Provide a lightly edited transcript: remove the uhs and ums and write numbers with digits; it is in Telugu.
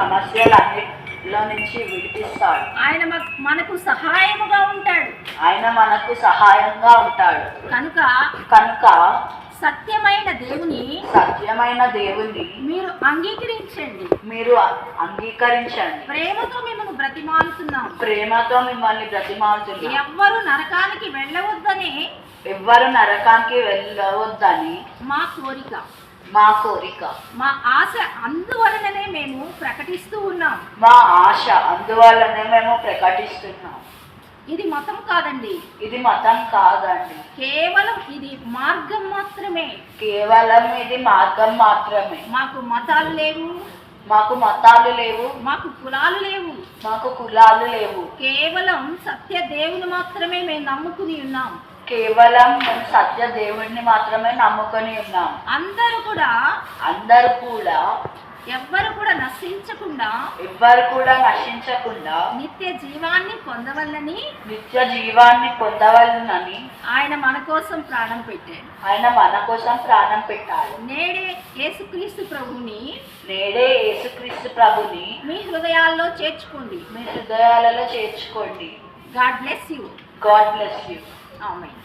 సమస్యలన్నిటిలో నుంచి విడిపిస్తాడు. ఆయన మనకు సహాయముగా ఉంటాడు. ఆయన మనకు సహాయంగా ఉంటాడు. కనుక సత్యమైన దేవుని మీరు అంగీకరించండి. ప్రేమతో మిమ్మల్ని బ్రతిమాలుతున్నాం. ఎవ్వరు నరకానికి వెళ్ళవద్దని మా కోరిక మా ఆశ అందువలననే మేము ప్రకటిస్తున్నాం. ఇది మతం కాదండి. కేవలం ఇది మార్గం మాత్రమే. మాకు మతాలు లేవు, మాకు కులాలు లేవు. కేవలం సత్య దేవుని మాత్రమే మేము నమ్ముకుని ఉన్నాం. అందరూ కూడా ఎవ్వరు కూడా నశించకుండా నిత్య జీవాన్ని పొందవలనని ఆయన మన కోసం ప్రాణం పెట్టాడు. నేడే యేసుక్రీస్తు ప్రభుని మీ హృదయాల్లో చేర్చుకోండి. God bless you. ఆమేన్.